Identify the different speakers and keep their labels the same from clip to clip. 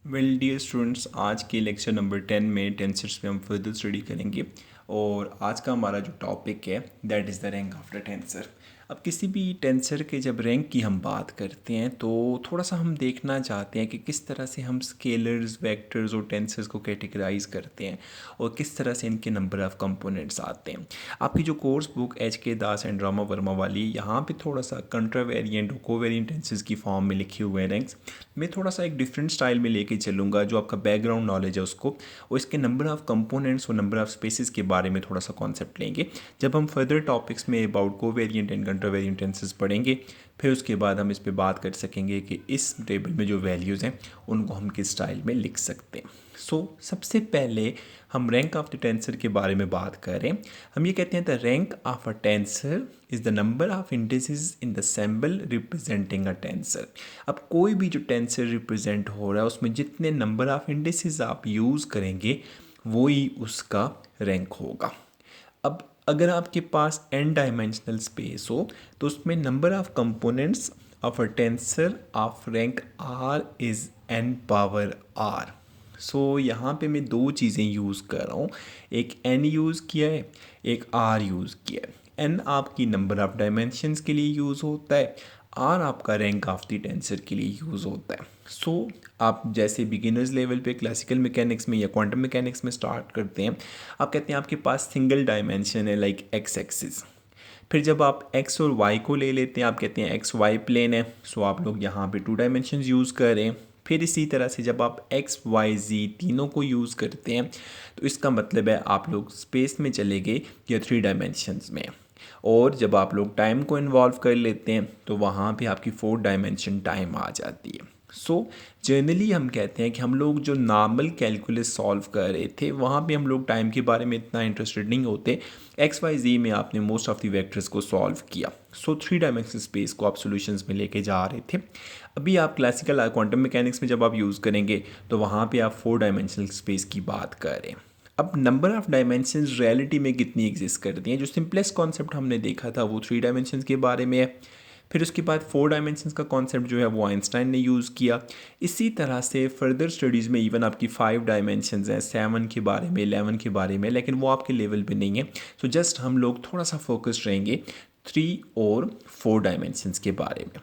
Speaker 1: Well dear students, आज के lecture number 10 में टेंसर्स पे हम फर्दर स्टडी करेंगे। और आज का हमारा जो टॉपिक है that is the rank of the tensor. अब किसी भी टेंसर के जब रैंक की हम बात करते हैं तो थोड़ा सा हम देखना चाहते हैं कि किस तरह से हम स्केलर्स, वेक्टर्स और टेंसर्स को कैटेगराइज करते हैं और किस तरह से इनके नंबर ऑफ़ कंपोनेंट्स आते हैं। आपकी जो course book HK Das and Rama Verma वाली, यहाँ पे थोड़ा सा कंट्रावेरिएंट और कोवेरिएंट टेंसेस की फॉर्म में लिखे हुए हैं रैंक्स। मैं थोड़ा सा एक डिफरेंट स्टाइल में लेके चलूँगा, जो आपका बैकग्राउंड नॉलेज है उसको और इसके नंबर ऑफ़ कंपोनेंट्स और नंबर ऑफ़ स्पेसिस के बारे में थोड़ा सा कॉन्सेप्ट लेंगे। जब हम फर्दर टॉपिक्स में अबाउट कोवेरिएंट एंड कंट्रावेरिएंट टेंसेस पढ़ेंगे, फिर उसके बाद हम इस पे बात कर सकेंगे कि इस टेबल में जो वैल्यूज़ हैं उनको हम किस स्टाइल में लिख सकते हैं। सबसे पहले हम रैंक ऑफ द टेंसर के बारे में बात करें। हम ये कहते हैं the rank of a tensor is the number of indices in the sample representing a tensor. अब कोई भी जो टेंसर रिप्रेजेंट हो रहा है उसमें जितने नंबर ऑफ इंडिसेस आप यूज़ करेंगे वो ही उसका रैंक होगा। अब अगर आपके पास n डायमेंशनल स्पेस हो तो उसमें number of components of a tensor of rank r is n power r। यहाँ पे मैं दो चीज़ें यूज़ कर रहा हूँ, एक n यूज़ किया है, एक r यूज़ किया है। n आपकी नंबर ऑफ डायमेंशंस के लिए यूज़ होता है, r आपका रैंक ऑफ द टेंसर के लिए यूज़ होता है। आप जैसे बिगिनर्स लेवल पे क्लासिकल मैकेनिक्स में या क्वांटम मैकेनिक्स में स्टार्ट करते हैं, आप कहते हैं आपके पास सिंगल डायमेंशन है लाइक एक्स एक्सिस। फिर जब आप x और y को ले लेते हैं, आप कहते हैं एक्स वाई प्लेन है, आप लोग यहाँ पे 2 डायमेंशंस यूज़ कर रहे हैं। फिर इसी तरह से जब आप x y z तीनों को यूज़ करते हैं तो इसका मतलब है आप लोग स्पेस में चले गए या 3 डायमेंशंस में। और जब आप लोग टाइम को इन्वॉल्व कर लेते हैं तो वहाँ पे आपकी 4 डायमेंशन टाइम आ जाती है। जनरली हम कहते हैं कि हम लोग जो नॉर्मल कैलकुलस सॉल्व कर रहे थे वहाँ पे हम लोग टाइम के बारे में इतना इंटरेस्टेड नहीं होते। एक्स वाई जी में आपने मोस्ट ऑफ द वेक्टर्स को सॉल्व किया, 3 डायमेंशनल स्पेस को आप सॉल्यूशंस में लेके जा रहे थे। अभी आप क्लासिकल क्वांटम मैकेनिक्स में जब आप यूज़ करेंगे तो वहाँ पे आप 4 डायमेंशनल स्पेस की बात कर रहे हैं। अब नंबर ऑफ़ डायमेंशंस रियलिटी में कितनी एग्जिस्ट करती हैं, जो सिंपलेस्ट कॉन्सेप्ट हमने देखा था वो 3 डायमेंशंस के बारे में है। फिर उसके बाद 4 डायमेंशंस का कॉन्सेप्ट जो है वो आइंस्टाइन ने यूज़ किया। इसी तरह से फर्दर स्टडीज़ में इवन आपकी 5 डायमेंशंस हैं, 7 के बारे में, 11 के बारे में, लेकिन वो आपके लेवल पे नहीं है। जस्ट हम लोग थोड़ा सा फोकस्ड रहेंगे 3 और 4 डायमेंशंस के बारे में।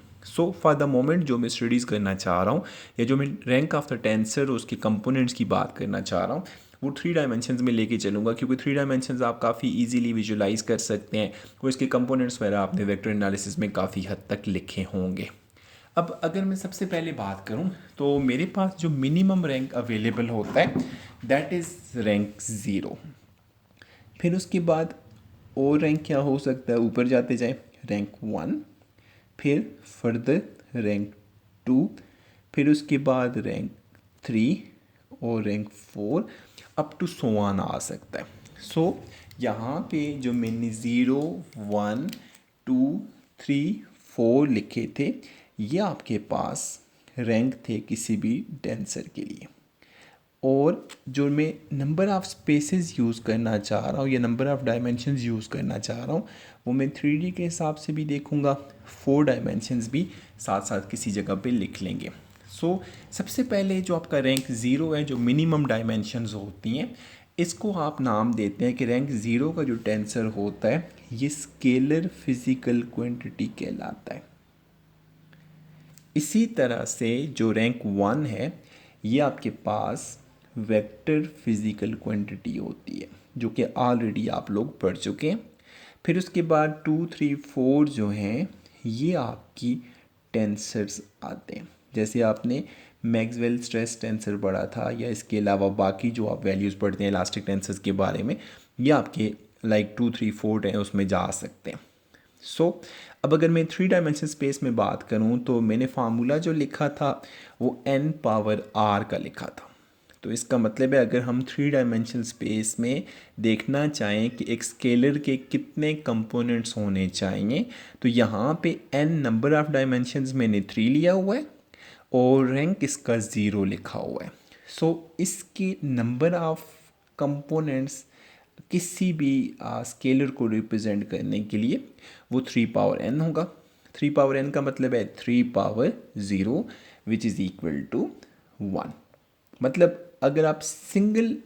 Speaker 1: फॉर द मोमेंट जो मैं स्टडीज़ करना चाह रहा हूँ या जो मैं रैंक ऑफ द टेंसर उसके कंपोनेंट्स की बात करना चाह रहा हूँ वो 3 डायमेंशंस में लेके चलूँगा, क्योंकि 3 डायमेंशंस आप काफ़ी इजीली विजुलाइज कर सकते हैं और इसके कंपोनेंट्स वगैरह आपने वेक्टर एनालिसिस में काफ़ी हद तक लिखे होंगे। अब अगर मैं सबसे पहले बात करूं तो मेरे पास जो मिनिमम रैंक अवेलेबल होता है दैट इज़ रैंक 0। फिर उसके बाद और रैंक क्या हो सकता है, ऊपर जाते जाए रैंक 1, फिर फर्दर रैंक 2, फिर उसके बाद रैंक 3 और rank 4 up to so on आ सकता है। यहाँ पे जो मैंने 0 1 2 3 4 लिखे थे ये आपके पास रैंक थे किसी भी टेंसर के लिए। और जो मैं नंबर ऑफ़ स्पेसेस यूज़ करना चाह रहा हूँ या नंबर ऑफ़ डायमेंशंस यूज़ करना चाह रहा हूँ वो मैं 3D के हिसाब से भी देखूँगा, 4 डायमेंशंस भी साथ साथ किसी जगह पे लिख लेंगे। सबसे पहले जो आपका रैंक 0 है, जो मिनिमम डायमेंशंस होती हैं, इसको आप नाम देते हैं कि रैंक 0 का जो टेंसर होता है ये स्केलर फिजिकल क्वांटिटी कहलाता है। इसी तरह से जो रैंक 1 है ये आपके पास वेक्टर फिजिकल क्वांटिटी होती है, जो कि ऑलरेडी आप लोग पढ़ चुके हैं। फिर उसके बाद 2 3 4 जो हैं ये आपकी टेंसर्स आते हैं। जैसे आपने मैक्सवेल स्ट्रेस टेंसर पढ़ा था या इसके अलावा बाकी जो आप वैल्यूज़ पढ़ते हैं इलास्टिक टेंसर्स के बारे में, ये आपके लाइक 2 3 4 हैं उसमें जा सकते हैं। अब अगर मैं 3 डायमेंशन स्पेस में बात करूं तो मैंने फार्मूला जो लिखा था वो n पावर r का लिखा था। तो इसका मतलब है अगर हम 3 डायमेंशन स्पेस में देखना चाहें कि एक स्केलर के कितने कंपोनेंट्स होने चाहिए तो यहाँ पे n नंबर ऑफ़ डायमेंशंस मैंने 3 लिया हुआ है और रैंक इसका 0 लिखा हुआ है। इसके नंबर ऑफ़ कंपोनेंट्स किसी भी स्केलर को रिप्रेजेंट करने के लिए वो 3 पावर n होगा। 3 पावर n का मतलब है 3 power 0 which is equal to 1। मतलब अगर आप सिंगल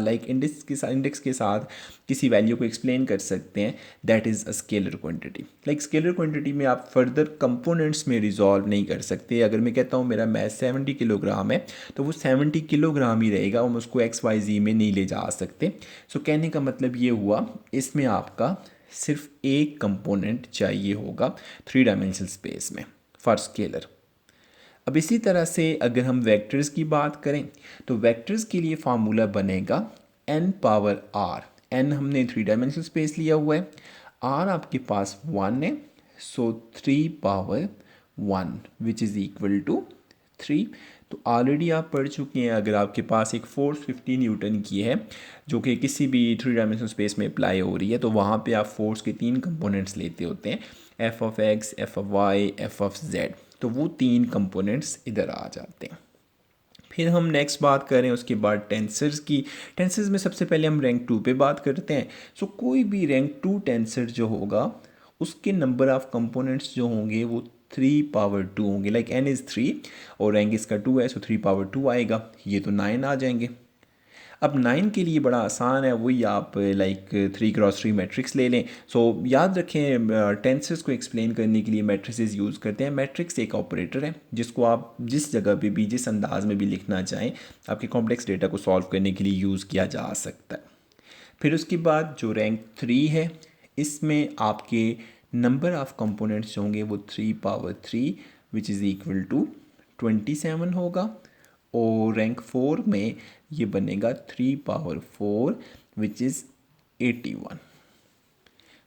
Speaker 1: लाइक इंडेक्स के साथ किसी वैल्यू को एक्सप्लेन कर सकते हैं, that is a scalar quantity. Like scalar quantity में आप फर्दर कंपोनेंट्स में रिजॉल्व नहीं कर सकते। अगर मैं कहता हूँ मेरा मैथ 70 किलोग्राम है, तो वो 70 किलोग्राम ही रहेगा, हम उसको XYZ में नहीं ले जा सकते। सो कहने का मतलब ये हुआ, इसमें आपका सिर्फ एक कंपोनेंट चाहिए होगा 3 डायमेंशनल स्पेस में फॉर स्केलर। अब इसी तरह से अगर हम वेक्टर्स की बात करें, तो वेक्टर्स के लिए फार्मूला बनेगा n पावर r। n हमने 3 डायमेंशनल स्पेस लिया हुआ है, r आपके पास 1 है, so 3 power 1 which is equal to 3। तो ऑलरेडी आप पढ़ चुके हैं, अगर आपके पास एक फोर्स 50 न्यूटन की है जो कि किसी भी 3 डायमेंशनल स्पेस में अप्लाई हो रही है, तो वहाँ पे आप फोर्स के 3 कंपोनेंट्स लेते होते हैं, F of X, F of Y, F of Z. तो वो 3 कंपोनेंट्स इधर आ जाते हैं। फिर हम नेक्स्ट बात करें उसके बाद टेंसर्स की। टेंसर्स में सबसे पहले हम रैंक 2 पे बात करते हैं। सो कोई भी रैंक 2 टेंसर जो होगा, उसके नंबर ऑफ कंपोनेंट्स जो होंगे वो 3 पावर 2 होंगे। लाइक n इज़ 3 और रैंक इसका 2 है, सो 3 पावर 2 आएगा, ये तो 9 आ जाएंगे। अब 9 के लिए बड़ा आसान है, वही आप लाइक 3x3 मैट्रिक्स ले लें। सो याद रखें, टेंसेस को एक्सप्लेन करने के लिए मैट्रिसेस यूज़ करते हैं। मैट्रिक्स एक ऑपरेटर है जिसको आप जिस जगह पे भी जिस अंदाज में भी लिखना चाहें, आपके कॉम्प्लेक्स डेटा को सॉल्व करने के लिए यूज़ किया जा सकता है। फिर उसके बाद जो रैंक 3 है, इसमें आपके नंबर ऑफ़ कंपोनेंट्स जो होंगे वो 3 power 3 which is equal to 27 होगा। और रैंक 4 में ये बनेगा 3 power 4 which is 81।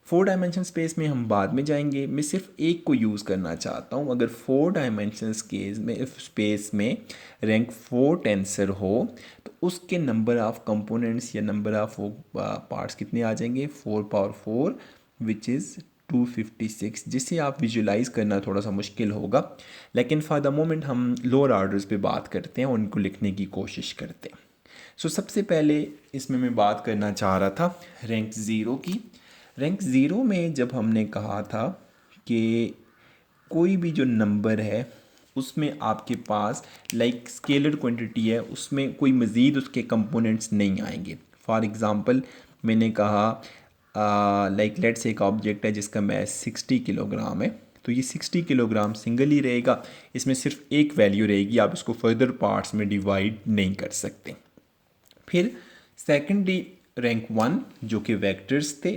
Speaker 1: 4 dimension space में हम बाद में जाएंगे, मैं सिर्फ एक को यूज़ करना चाहता हूँ। अगर 4 डायमेंशन स्पेस में रैंक 4 टेंसर हो, तो उसके नंबर ऑफ़ कंपोनेंट्स या नंबर ऑफ़ पार्ट्स कितने आ जाएंगे, 4 पावर 4 विच इज़ 256, जिसे आप विजुलाइज करना थोड़ा सा मुश्किल होगा, लेकिन फॉर द मोमेंट हम लोअर ऑर्डर्स पे बात करते हैं, उनको लिखने की कोशिश करते हैं। सो सबसे पहले इसमें मैं बात करना चाह रहा था रैंक 0 की। रैंक 0 में जब हमने कहा था कि कोई भी जो नंबर है उसमें आपके पास लाइक स्केलर क्वांटिटी है, उसमें कोई मज़ीद उसके कंपोनेंट्स नहीं आएंगे। फॉर एग्ज़ाम्पल मैंने कहा लाइक लेट्स एक ऑब्जेक्ट है जिसका मैस 60 किलोग्राम है, तो ये 60 किलोग्राम सिंगल ही रहेगा, इसमें सिर्फ एक वैल्यू रहेगी, आप इसको फर्दर पार्ट्स में डिवाइड नहीं कर सकते। फिर सेकेंडरी रैंक 1 जो कि वेक्टर्स थे।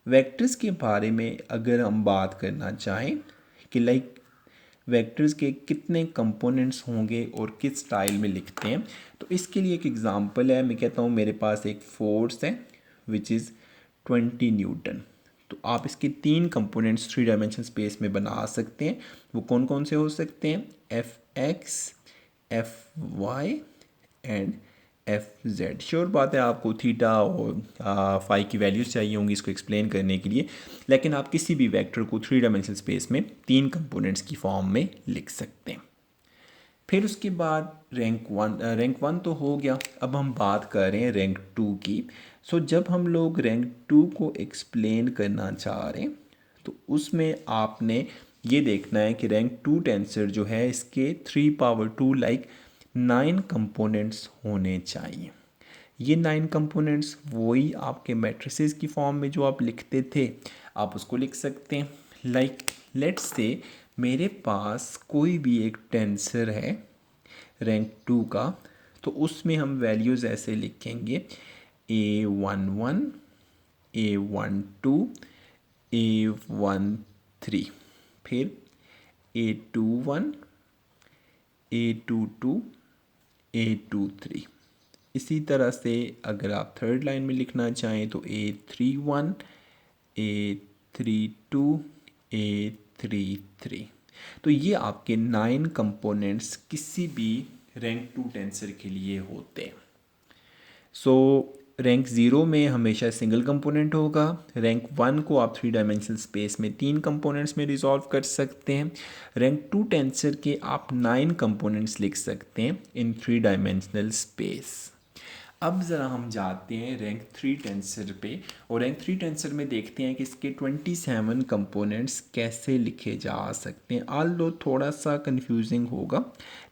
Speaker 1: वेक्टर्स के बारे में अगर हम बात करना चाहें कि लाइक वेक्टर्स के कितने कंपोनेंट्स होंगे और किस स्टाइल में लिखते हैं, तो इसके लिए एक एग्जांपल है। मैं कहता हूँ मेरे पास एक फोर्स है विच इज़ 20 न्यूटन, तो आप इसके 3 कंपोनेंट्स 3 डायमेंशन स्पेस में बना सकते हैं। वो कौन कौन से हो सकते हैं, F X, F Y and F Z. Sure बात है आपको थीटा और फाई की वैल्यूज़ चाहिए होंगी इसको एक्सप्लेन करने के लिए, लेकिन आप किसी भी वेक्टर को 3 डायमेंशनल स्पेस में 3 कंपोनेंट्स की फॉर्म में लिख सकते हैं। फिर उसके बाद रैंक 1 तो हो गया। अब हम बात कर रहे हैं रैंक 2 की। सो जब हम लोग रैंक 2 को एक्सप्लेन करना चाह रहे हैं, तो उसमें आपने ये देखना है कि रैंक 2 टेंसर जो है इसके 3 पावर 2 लाइक 9 कंपोनेंट्स होने चाहिए। ये 9 कंपोनेंट्स वही आपके मैट्रिसेस की फॉर्म में जो आप लिखते थे, आप उसको लिख सकते हैं। लाइक लेट्स से मेरे पास कोई भी एक टेंसर है रैंक 2 का, तो उसमें हम वैल्यूज़ ऐसे लिखेंगे A11, A12, A13, फिर A21, A22, A23। इसी तरह से अगर आप थर्ड लाइन में लिखना चाहें तो A31, A32, A33। तो ये आपके 9 कंपोनेंट्स किसी भी रैंक 2 टेंसर के लिए होते हैं। सो रैंक 0 में हमेशा सिंगल कंपोनेंट होगा। रैंक 1 को आप 3 डायमेंशनल स्पेस में 3 कंपोनेंट्स में रिजॉल्व कर सकते हैं। रैंक 2 टेंसर के आप 9 कंपोनेंट्स लिख सकते हैं इन 3 डायमेंशनल स्पेस। अब ज़रा हम जाते हैं रैंक 3 टेंसर पे, और रैंक 3 टेंसर में देखते हैं कि इसके 27 कंपोनेंट्स कैसे लिखे जा सकते हैं। ऑल्दो थोड़ा सा कंफ्यूजिंग होगा,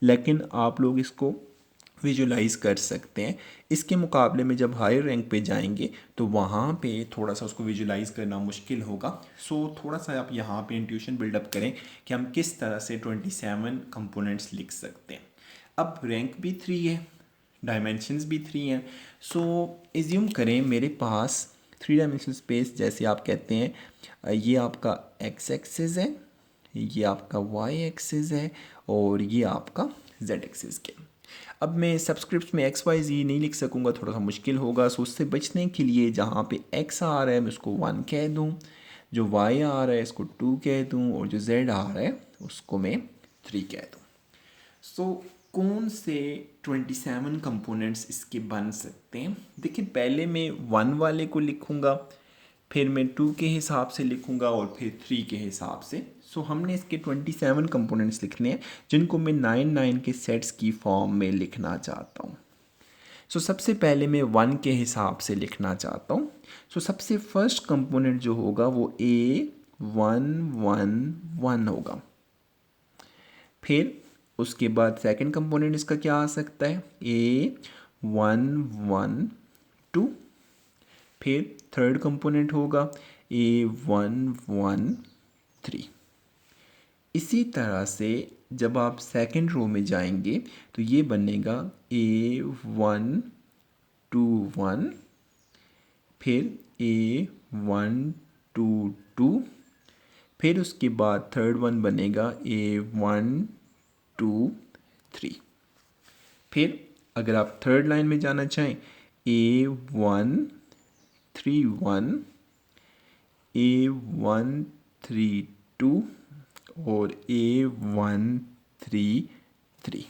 Speaker 1: लेकिन आप लोग इसको विजुलाइज कर सकते हैं। इसके मुकाबले में जब हायर रैंक पे जाएंगे तो वहाँ पे थोड़ा सा उसको विजुलाइज करना मुश्किल होगा। सो थोड़ा सा आप यहाँ पे इंट्यूशन बिल्डअप करें कि हम किस तरह से 27 कंपोनेंट्स लिख सकते हैं। अब रैंक भी 3 है, डायमेंशंस भी 3 हैं। सो एज्यूम करें मेरे पास 3 डायमेंशनल स्पेस जैसे आप कहते हैं, ये आपका एक्स एक्सिस है, ये आपका वाई एक्सिस है और ये आपका जेड एक्सिस के। अब मैं सबस्क्रिप्ट में एक्स वाई जी नहीं लिख सकूँगा, थोड़ा सा मुश्किल होगा। सो उससे बचने के लिए जहाँ पे एक्स आ रहा है मैं उसको 1 कह दूँ, जो वाई आ रहा है इसको 2 कह दूँ और जो जेड आ रहा है उसको मैं 3 कह दूँ। सो कौन से 27 कंपोनेंट्स इसके बन सकते हैं? देखिए पहले मैं 1 वाले को लिखूँगा, फिर मैं 2 के हिसाब से लिखूँगा और फिर 3 के हिसाब से। सो हमने इसके 27 कंपोनेंट्स लिखने हैं जिनको मैं 9 के सेट्स की फॉर्म में लिखना चाहता हूँ। सो सबसे पहले मैं 1 के हिसाब से लिखना चाहता हूँ। सो सबसे फर्स्ट कंपोनेंट जो होगा वो A1 1 1 होगा। फिर उसके बाद सेकंड कंपोनेंट इसका क्या आ सकता है, A1 1 2। फिर थर्ड कंपोनेंट होगा A1 1 3। इसी तरह से जब आप सेकंड रो में जाएंगे तो ये बनेगा A1 2 1, फिर A1 2 2, फिर उसके बाद थर्ड वन बनेगा A1 2 3। फिर अगर आप थर्ड लाइन में जाना चाहें A1 3 1, A1 3 2 और A1 3 3।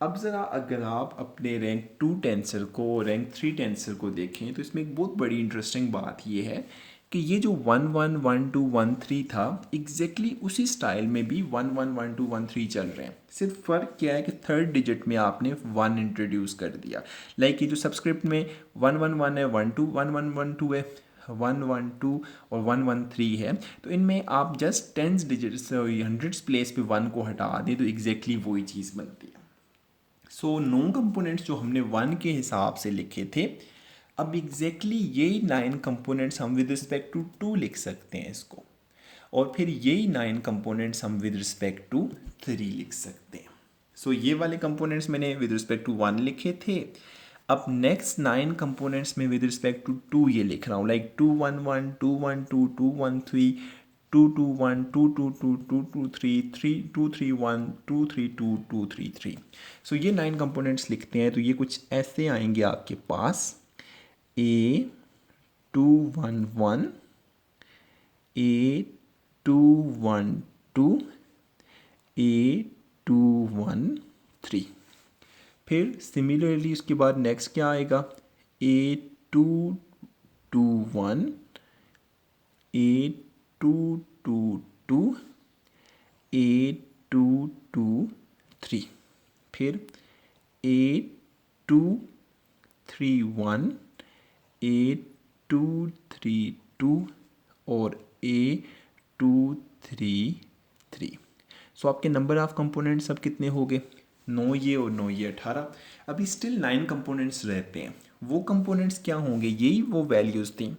Speaker 1: अब ज़रा अगर आप अपने रैंक 2 टेंसर को और रैंक 3 टेंसर को देखें तो इसमें एक बहुत बड़ी इंटरेस्टिंग बात ये है कि ये जो 1 1 1 2 1 3 था एग्जैक्टली उसी स्टाइल में भी 1 1 1 2 1 3 चल रहे हैं। सिर्फ फ़र्क क्या है कि थर्ड डिजिट में आपने 1 इंट्रोड्यूस कर दिया। लाइक ये जो सबस्क्रिप्ट में 1 1 1 है, 1 2 1 1 1 2 है, 1 1 2 और 1 1 3 है, तो इनमें आप just tens digits hundreds place पे 1 को हटा दें तो एग्जैक्टली वही चीज़ बनती है। सो 9 कंपोनेंट्स जो हमने 1 के हिसाब से लिखे थे, अब एग्जैक्टली यही 9 कंपोनेंट्स हम विद रिस्पेक्ट टू 2 लिख सकते हैं इसको, और फिर यही 9 कंपोनेंट्स हम विद रिस्पेक्ट टू 3 लिख सकते हैं। सो ये वाले कंपोनेंट्स मैंने विद रिस्पेक्ट टू 1 लिखे थे। अब नेक्स्ट 9 कंपोनेंट्स में विद रिस्पेक्ट टू 2 ये लिख रहा हूँ, लाइक 2 1 1 2 1 2 2 1 3 2 2 1 2 2 2 2 2 3 3 2 3 1 2 3 2 2 3 3। सो ये 9 कंपोनेंट्स लिखते हैं तो ये कुछ ऐसे आएंगे आपके पास A2 1 1, A2 1 2, A2 1 3। फिर सिमिलरली उसके बाद नेक्स्ट क्या आएगा, A2 2 1, A2 2 2, A2 2 3। फिर A2 3 1, A2 3 2 और A2 3 3। सो आपके नंबर ऑफ कंपोनेंट्स अब कितने हो गए, 9 ये और 9 ये 18। अभी स्टिल 9 कंपोनेंट्स रहते हैं। वो कंपोनेंट्स क्या होंगे, यही वो वैल्यूज़ थी।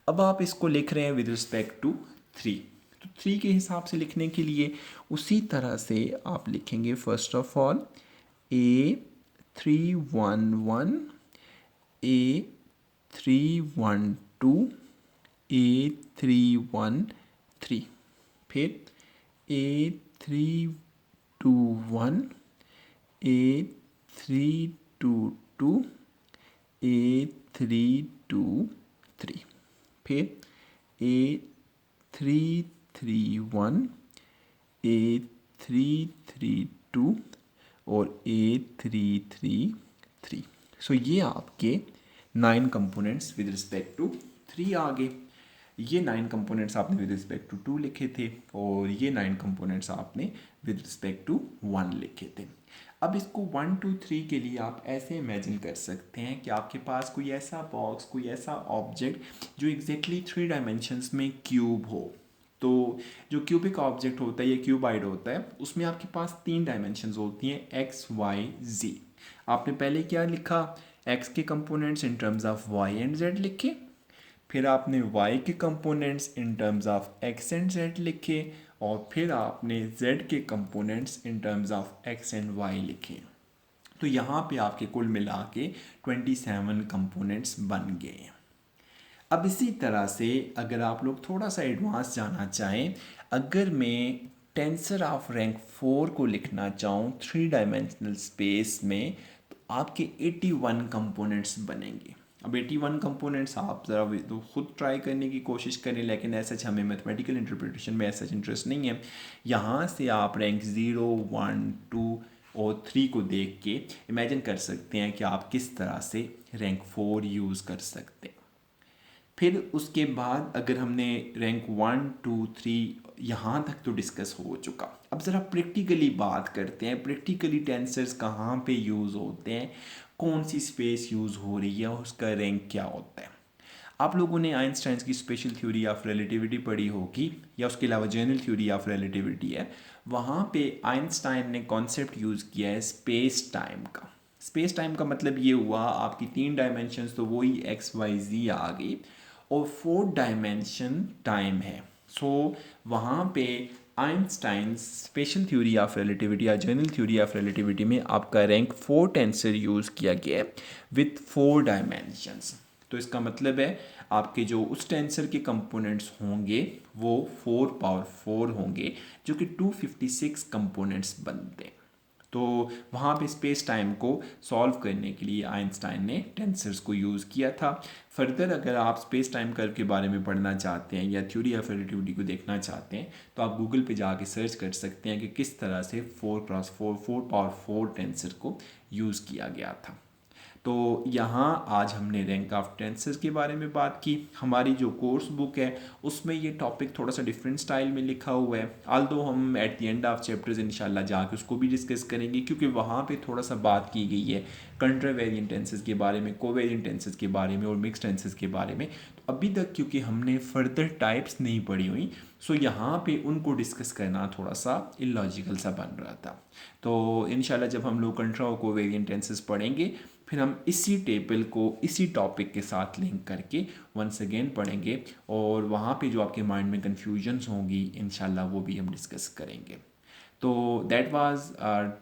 Speaker 1: अब आप इसको लिख रहे हैं विद रिस्पेक्ट टू 3, तो 3 के हिसाब से लिखने के लिए उसी तरह से आप लिखेंगे first of all A3 1 1, A3 1 2, A3 1 3। फिर A3 2 1, A3 2 2, A3 2 3। फिर A3 3 1, A3 3 2 और A3 3 3। सो ये आपके 9 कंपोनेंट्स विद रिस्पेक्ट टू 3 आ गए। ये 9 कंपोनेंट्स आपने विद रिस्पेक्ट टू 2 लिखे थे और ये 9 कंपोनेंट्स आपने विद रिस्पेक्ट टू 1 लिखे थे। अब इसको 1 2 3 के लिए आप ऐसे इमेजिन कर सकते हैं कि आपके पास कोई ऐसा बॉक्स, कोई ऐसा ऑब्जेक्ट जो एग्जैक्टली 3 डायमेंशंस में क्यूब हो। तो जो क्यूबिक ऑब्जेक्ट होता है या क्यूबाइड होता है उसमें आपके पास 3 डायमेंशंस होती हैं, एक्स वाई जी। आपने पहले क्या लिखा, x के components in terms of y and z लिखे, फिर आपने y के components in terms of x and z लिखे, और फिर आपने z के components in terms of x and y लिखे। तो यहाँ पे आपके कुल मिला के 27 कंपोनेंट्स बन गए। अब इसी तरह से अगर आप लोग थोड़ा सा एडवांस जाना चाहें, अगर मैं टेंसर ऑफ रैंक 4 को लिखना चाहूँ 3 डायमेंशनल स्पेस में, तो आपके 81 कंपोनेंट्स बनेंगे। अब 81 कंपोनेंट्स आप ज़रा तो खुद ट्राई करने की कोशिश करें, लेकिन ऐसा हमें मैथमेटिकल इंटरप्रिटेशन में ऐसा इंटरेस्ट नहीं है। यहाँ से आप रैंक 0, 1, 2 और 3 को देख के इमेजिन कर सकते हैं कि आप किस तरह से रैंक 4 यूज़ कर सकते हैं। फिर उसके बाद अगर हमने रैंक 1, 2, 3 यहाँ तक तो डिस्कस हो चुका, अब ज़रा प्रैक्टिकली बात करते हैं। प्रैक्टिकली टेंसर्स कहाँ पे यूज़ होते हैं, कौन सी स्पेस यूज़ हो रही है, उसका रैंक क्या होता है। आप लोगों ने आइंस्टाइन की स्पेशल थ्योरी ऑफ रिलेटिविटी पढ़ी होगी, या उसके अलावा जनरल थ्योरी ऑफ रिलेटिविटी है। वहाँ पे आइंस्टाइन ने कॉन्सेप्ट यूज़ किया है स्पेस टाइम का। स्पेस टाइम का मतलब ये हुआ, आपकी 3 डायमेंशंस तो वही एक्स वाई जी आ गई, और 4 डायमेंशन टाइम है। सो वहाँ पे Einstein special theory of relativity या जनरल थ्योरी ऑफ रिलेटिविटी में आपका रैंक 4 टेंसर यूज़ किया गया है विथ 4 डायमेंशंस। तो इसका मतलब है आपके जो उस टेंसर के कंपोनेंट्स होंगे वो 4 पावर 4 होंगे, जो कि 256 कंपोनेंट्स बनते हैं। तो वहाँ पे स्पेस टाइम को सॉल्व करने के लिए आइंस्टाइन ने टेंसर्स को यूज़ किया था। फर्दर अगर आप स्पेस टाइम कर्व के बारे में पढ़ना चाहते हैं या थ्योरी ऑफ रिलेटिविटी को देखना चाहते हैं, तो आप गूगल पे जाके सर्च कर सकते हैं कि किस तरह से 4x4 4 पावर 4 टेंसर को यूज़ किया गया था। तो यहाँ आज हमने रैंक ऑफ टेंसेस के बारे में बात की। हमारी जो कोर्स बुक है उसमें ये टॉपिक थोड़ा सा डिफरेंट स्टाइल में लिखा हुआ है, आल्दो हम at the end of chapters इंशाल्लाह जाके उसको भी डिस्कस करेंगे, क्योंकि वहाँ पे थोड़ा सा बात की गई है कंट्रावेरिएंट टेंसेस के बारे में, कोवेरिएंट टेंसेस के बारे में और मिक्स टेंसेस के बारे में। तो अभी तक क्योंकि हमने फर्दर टाइप्स नहीं पढ़ी हुई, सो यहाँ पे उनको डिस्कस करना थोड़ा सा इलॉजिकल सा बन रहा था। तो इंशाल्लाह जब हम लोग कंट्रा और कोवेरिएंट टेंसेस पढ़ेंगे, फिर हम इसी टेबल को इसी टॉपिक के साथ लिंक करके वंस अगेन पढ़ेंगे, और वहाँ पे जो आपके माइंड में कन्फ्यूजन्स होंगी इंशाल्लाह वो भी हम डिस्कस करेंगे। तो that was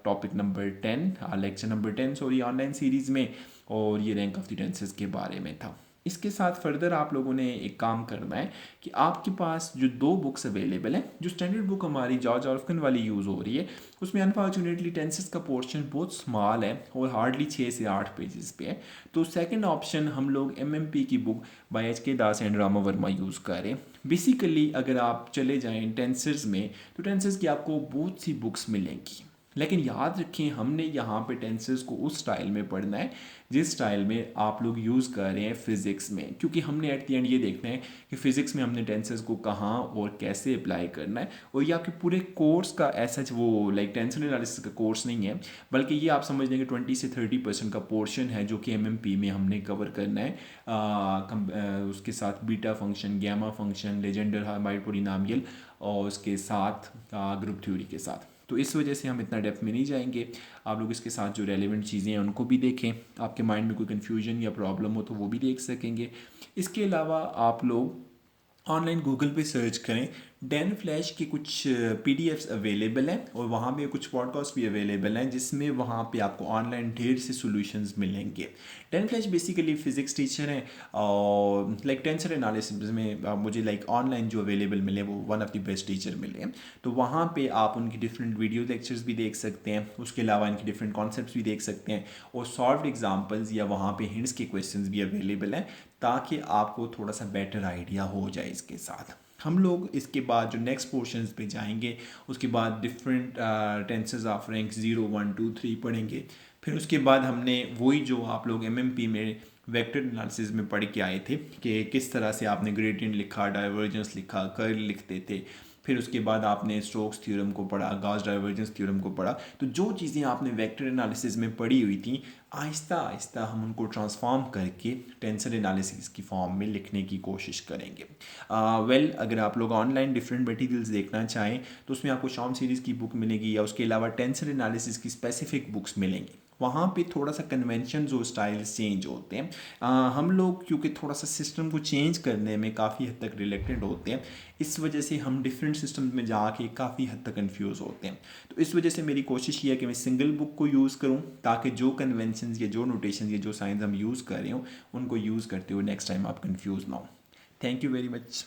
Speaker 1: topic number 10, lecture number 10 sorry online series में, और ये रैंक ऑफ द टेंसेस के बारे में था। इसके साथ फर्दर आप लोगों ने एक काम करना है कि आपके पास जो 2 बुक्स अवेलेबल हैं, जो स्टैंडर्ड बुक हमारी जॉर्ज ऑर्फकन वाली यूज़ हो रही है, उसमें अनफॉर्चुनेटली टेंसेस का पोर्शन बहुत स्मॉल है और हार्डली 6 से 8 पेजेस पे है। तो सेकंड ऑप्शन हम लोग MMP की book by HK Das and Rama Verma use करें। बेसिकली अगर आप चले जाएँ टेंसेस में, तो टेंसेस की आपको बहुत सी बुक्स मिलेंगी, लेकिन याद रखें हमने यहाँ पे टेंसेस को उस स्टाइल में पढ़ना है जिस स्टाइल में आप लोग यूज़ कर रहे हैं फ़िज़िक्स में, क्योंकि हमने एट द एंड ये देखना है कि फ़िज़िक्स में हमने टेंसेस को कहाँ और कैसे अप्लाई करना है। और ये आपके पूरे कोर्स का ऐसा वो लाइक टेंसर एनालिसिस का कोर्स नहीं है, बल्कि ये आप समझ लें कि 20 से 30% का पोर्शन है जो कि MMP में हमने कवर करना है। उसके साथ beta function, gamma function, Legendre Hermite polynomial, और उसके साथ ग्रुप थ्योरी के साथ। तो इस वजह से हम इतना डेप्थ में नहीं जाएंगे। आप लोग इसके साथ जो रेलेवेंट चीज़ें हैं उनको भी देखें, आपके माइंड में कोई कन्फ्यूजन या प्रॉब्लम हो तो वो भी देख सकेंगे। इसके अलावा आप लोग ऑनलाइन गूगल पे सर्च करें, डैन फ्लैश के कुछ PDFs अवेलेबल हैं, और वहाँ पे कुछ पॉडकास्ट भी अवेलेबल हैं जिसमें वहाँ पे आपको ऑनलाइन ढेर से सॉल्यूशंस मिलेंगे। Dan flash basically physics teacher हैं, और लाइक टेंसर एनालिसिस में मुझे लाइक ऑनलाइन जो अवेलेबल मिले वो one of the best teacher मिले हैं। तो वहाँ पे आप उनकी डिफरेंट वीडियो लेक्चर्स भी देख सकते हैं, उसके अलावा इनके डिफरेंट कॉन्सेप्ट्स भी देख सकते हैं, और सॉल्व्ड एग्जांपल्स या वहाँ पे हिंट्स के क्वेश्चंस भी अवेलेबल हैं, ताकि आपको थोड़ा सा बेटर आइडिया हो जाए। इसके साथ हम लोग इसके बाद जो नेक्स्ट पोर्शंस पे जाएंगे, उसके बाद डिफरेंट टेंसेस ऑफ रैंक 0, 1, 2, 3 पढ़ेंगे। फिर उसके बाद हमने वही जो आप लोग MMP में वेक्टर एनालिसिस में पढ़ के आए थे कि किस तरह से आपने ग्रेडियंट लिखा, डाइवर्जेंस लिखा, कर्ल लिखते थे। फिर उसके बाद आपने स्टोक्स थ्योरम को पढ़ा, गॉस डाइवर्जेंस थ्योरम को पढ़ा। तो जो चीज़ें आपने वेक्टर एनालिसिस में पढ़ी हुई थी, आहिस्ता आहिस्ता हम उनको ट्रांसफॉर्म करके टेंसर एनालिसिस की फॉर्म में लिखने की कोशिश करेंगे। अगर आप लोग ऑनलाइन डिफरेंट मटेरियल्स देखना चाहें तो उसमें आपको शॉम सीरीज़ की बुक मिलेगी, या उसके अलावा टेंसर एनालिसिस की स्पेसिफिक बुक्स मिलेंगी। वहाँ पे थोड़ा सा कन्वेंशन और स्टाइल्स चेंज होते हैं। हम लोग क्योंकि थोड़ा सा सिस्टम को चेंज करने में काफ़ी हद तक रिलेटेड होते हैं, इस वजह से हम डिफरेंट सिस्टम में जाके काफ़ी हद तक कन्फ्यूज़ होते हैं। तो इस वजह से मेरी कोशिश ये है कि मैं सिंगल बुक को यूज़ करूँ, ताकि जो कन्वेंशन या जो नोटेशन या जो साइंस हम यूज़ कर रहे हो उनको यूज़ करते हुए नेक्स्ट टाइम आप कन्फ्यूज़ ना हो। Thank you very much.